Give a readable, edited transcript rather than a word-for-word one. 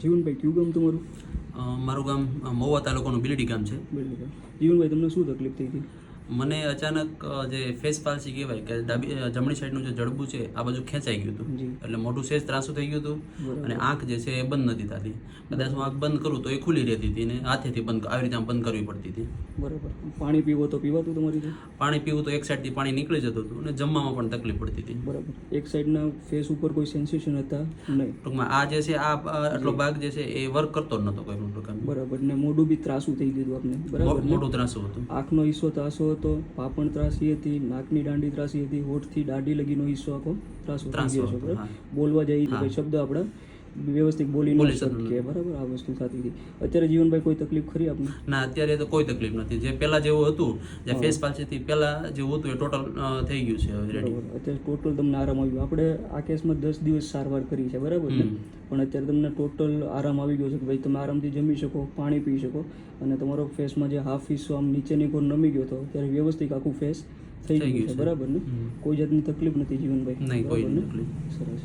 જીવનભાઈ કયું ગામ તમારું? મારું ગામ મહુવા તાલુકાનું બિલડી ગામ છે. બિલડી ગામ. જીવનભાઈ તમને શું તકલીફ થઈ હતી? મને અચાનક જે ફેસ પાલ્સી કહેવાય કે જમણી સાઈડનું જે જડબું છે આ બાજુ ખેંચાઈ ગયું હતું, જી. એટલે મોઢું સેજ ત્રાસું થઈ ગયું હતું બરાબર. અને આંખ જે છે એ બંધ નથી થતી. કદાચ હું આંખ બંધ કરું તો એ ખુલ્લી રહેતી હતી અને હાથેથી બંધ આવી રીતે આમ બંધ કરવી પડતી હતી. બરાબર. પાણી પીવો તો પીવાતું તમારી? પાણી પીવું તો એક સાઈડથી પાણી નીકળી જતું હતું અને જમવામાં પણ તકલીફ પડતી હતી. બરાબર. એક સાઈડના ફેસ ઉપર કોઈ સેન્સેશન હતા નહીં? ટૂંકમાં આ જે છે આ આટલો ભાગ જે છે એ વર્ક કરતો જ નહોતો કોઈ પણ પ્રકારનો. બરાબર. ને મોઢું બી ત્રાસું થઈ ગયું આપને? બરાબર. મોટું ત્રાસું હતું. આંખનો હિસ્સો ત્રાસો હતો, પાપણ ત્રાસી હતી, નાકની દાંડી ત્રાસી હતી, હોઠથી દાઢી લગીનો હિસ્સો આખો ત્રાસો થઈ ગયો છે. બરાબર. બોલવા જઈએ તો શબ્દ આપણા વ્યવસ્થિત બોલી ન શકીએ. બરાબર. આ વસ્તુ થતી હતી. અત્યારે જીવનભાઈ કોઈ તકલીફ ખરી આપને? ના, અત્યારે તો કોઈ તકલીફ નથી. જે પહેલા જેવું હતું, જે ફેસ પાલ્સીથી પહેલા જેવું હતું એ ટોટલ થઈ ગયું છે ઓલરેડી. બરાબર. અત્યારે ટોટલ તમને આરામ આવ્યો. આપણે આ કેસમાં 10 દિવસ સારવાર કરી છે, બરાબર ને? પણ અત્યારે તમને ટોટલ આરામ આવી ગયો છે કે ભાઈ તમે આરામથી જમી શકો, પાણી પી શકો અને તમારો ફેસમાં જે હાફ હિસ્સો આમ નીચેની કોર નમી ગયો હતો ત્યારે વ્યવસ્થિત આખું ફેસ થઈ ગયું છે. બરાબર ને? કોઈ જાતની તકલીફ નથી જીવનભાઈ? નહીં, કોઈ તકલીફ. સરસ.